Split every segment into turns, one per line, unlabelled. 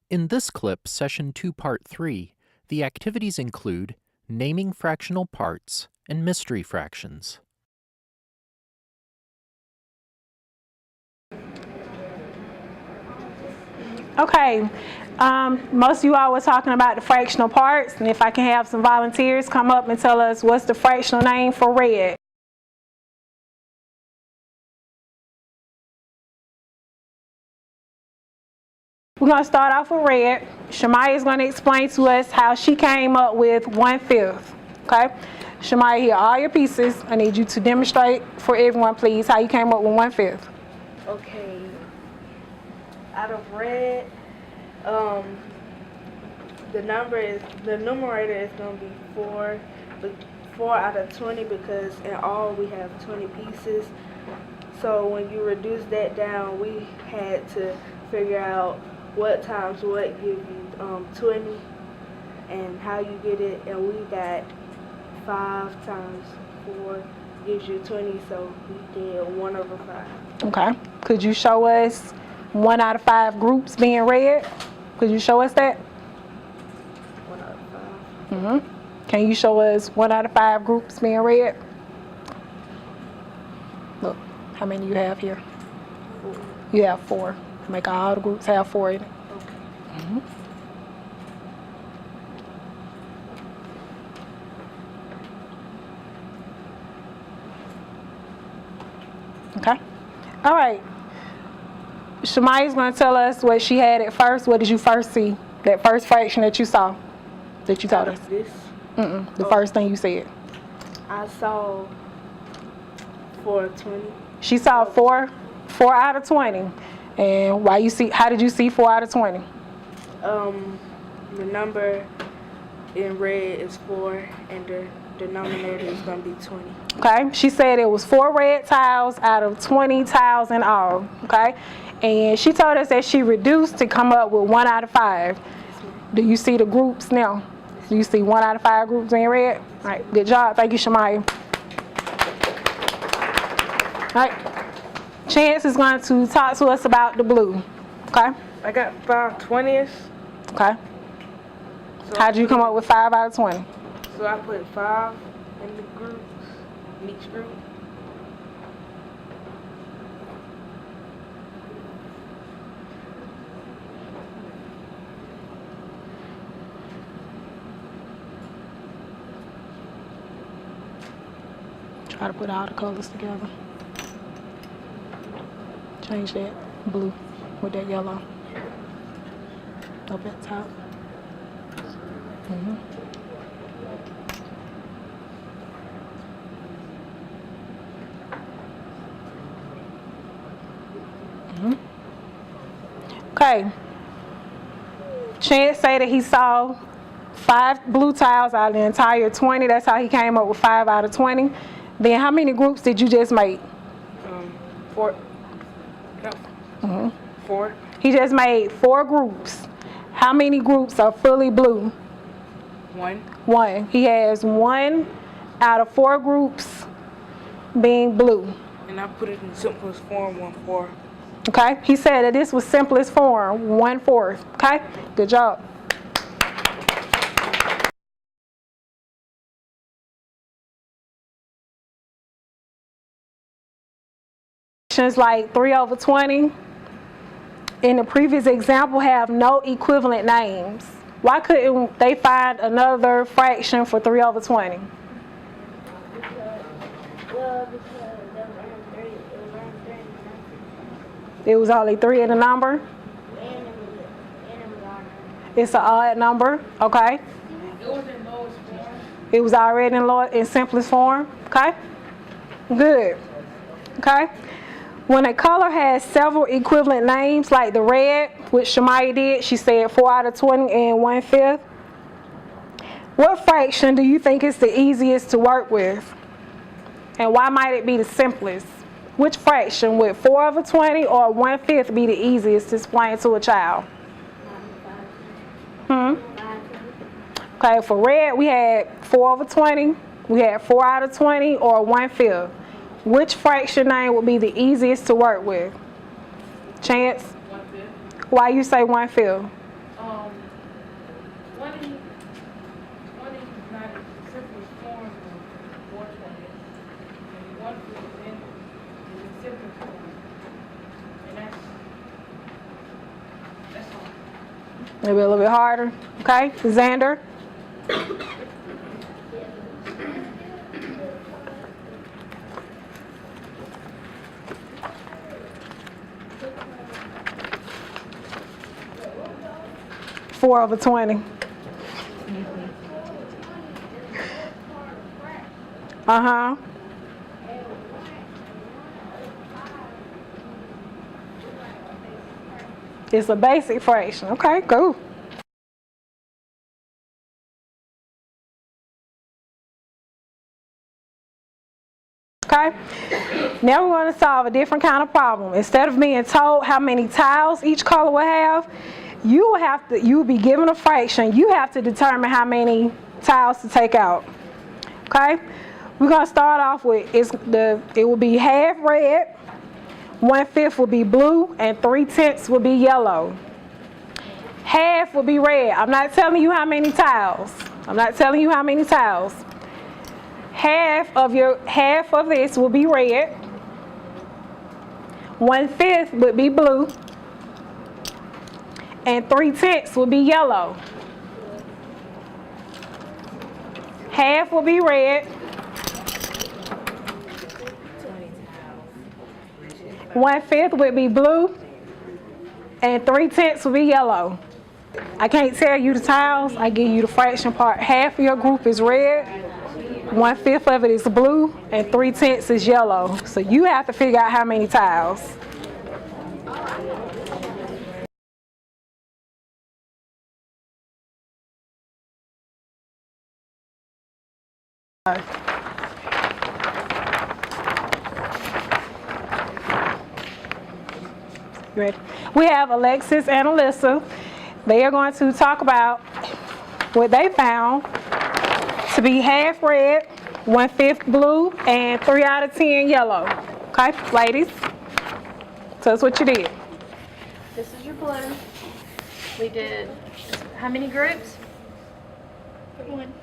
In this clip, Session 2, Part 3, the activities include naming fractional parts and mystery fractions.
Okay, most of you all were talking about the fractional parts, and if I can have some volunteers come up and tell us what's the fractional name for red. We're going to start off with red. Shamaya is going to explain to us how she came up with 1/5. Okay, Shamaya, here are all your pieces. I need you to demonstrate for everyone, please, how you came up with 1/5.
Okay, out of red, the numerator is going to be 4, but 4 out of 20 because in all we have 20 pieces. So when you reduce that down, we had to figure out what times what give you 20 and how you get it, and we got 5 times 4 gives you 20, so we did 1/5.
Okay, could you show us 1 out of 5 groups being red? Could you show us that?
1 out of 5.
Can you show us 1 out of 5 groups being red? Look, how many you have here?
4.
You have 4. Make all the groups have 4 in it. Okay. All right. Shamaya's going to tell us what she had at first. What did you first see? That first fraction that you saw, that you taught us.
This,
The first thing you said.
I saw 4/20.
She saw 4 out of 20. And how did you see 4 out of 20?
The number in red is 4, and the denominator is going to be 20.
Okay, she said it was 4 red tiles out of 20 tiles in all. Okay, and she told us that she reduced to come up with 1 out of 5. Do you see the groups now? Do you see 1 out of 5 groups in red? All right, good job. Thank you, Shamaya. All right, Chance is going to talk to us about the blue. Okay.
I got 5 20s.
Okay.
So
How did you come up with 5 out of 20?
So I put 5 in the groups, in each group.
Try to put all the colors together. Change that blue with that yellow up at the top. Okay. Chance say that he saw 5 blue tiles out of the entire 20. That's how he came up with 5 out of 20. Then how many groups did you just make?
4. No. 4.
He just made 4 groups. How many groups are fully blue?
1.
1. He has 1 out of 4 groups being blue.
And I put it in simplest form, 1/4.
Okay? He said that this was simplest form, 1/4. Okay? Good job. Like 3/20 in the previous example have no equivalent names. Why couldn't they find another fraction for 3/20? It was only 3 in the number. It's an odd number. Okay.
It was in lowest form.
It was already in simplest form. Okay. Good. Okay. When a color has several equivalent names, like the red, which Shamaya did, she said 4 out of 20 and 1/5. What fraction do you think is the easiest to work with? And why might it be the simplest? Which fraction, would 4/20 or 1/5 be the easiest to explain to a child? Okay, for red, we had 4/20, we had 4 out of 20 or 1/5. Which fraction name would be the easiest to work with? Chance?
1/5.
Why you say 1/5? Maybe a little bit harder. Okay, Xander. Four over 20. Uh-huh. It's a basic fraction. Okay, cool. Okay, now we're going to solve a different kind of problem. Instead of being told how many tiles each color will have, you'll be given a fraction. You have to determine how many tiles to take out. Okay, we're going to start off with it will be half red, 1/5 will be blue, and 3/10 will be yellow. Half will be red. I'm not telling you how many tiles. Half of this will be red. 1/5 would be blue. And 3/10 will be yellow. Half will be red. 1/5 would be blue. And 3/10 will be yellow. I can't tell you the tiles. I give you the fraction part. Half of your group is red. 1/5 of it is blue, and 3/10 is yellow. So you have to figure out how many tiles. Ready? We have Alexis and Alyssa. They are going to talk about what they found to be half red, 1/5 blue, and 3 out of 10 yellow. Okay, ladies, tell us what you did.
This is your blue. We did, how many groups?
One.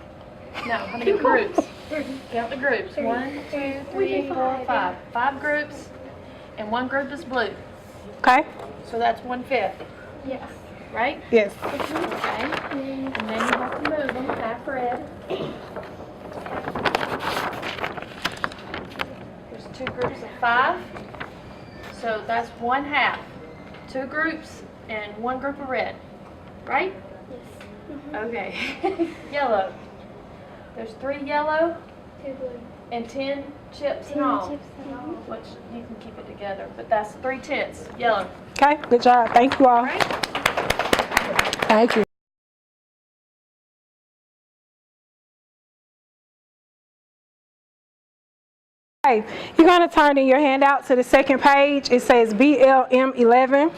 No, how many groups? Count the groups. 1, 2, 3, 4, 5. 5 groups, and 1 group is blue.
Okay?
So that's 1/5,
Yes.
right?
Yes.
Okay. And then you have to move them, half red. There's 2 groups of 5. So that's 1/2. 2 groups and 1 group of red, right?
Yes.
Okay. Yellow. There's 3 yellow
2 blue.
and 10 chips and all. Which you can keep it together, but that's 3/10 yellow.
Okay, good job. Thank you all.
Right?
Thank you. Okay, you're going to turn in your handout to the second page. It says BLM 11.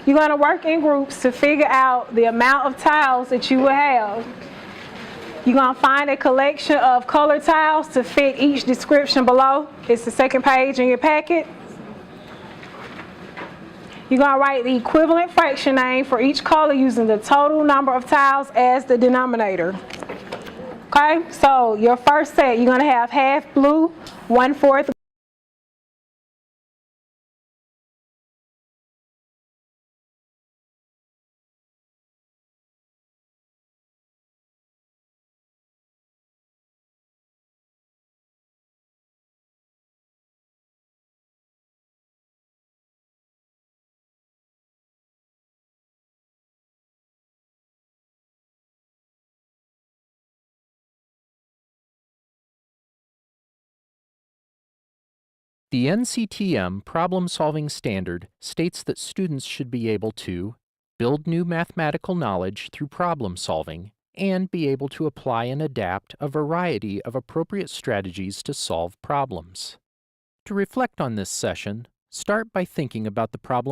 You're going to work in groups to figure out the amount of tiles that you will have. You're going to find a collection of color tiles to fit each description below. It's the second page in your packet. You're going to write the equivalent fraction name for each color using the total number of tiles as the denominator. Okay, so your first set, you're going to have half blue, 1/4
The NCTM Problem Solving Standard states that students should be able to build new mathematical knowledge through problem solving and be able to apply and adapt a variety of appropriate strategies to solve problems. To reflect on this session, start by thinking about the problem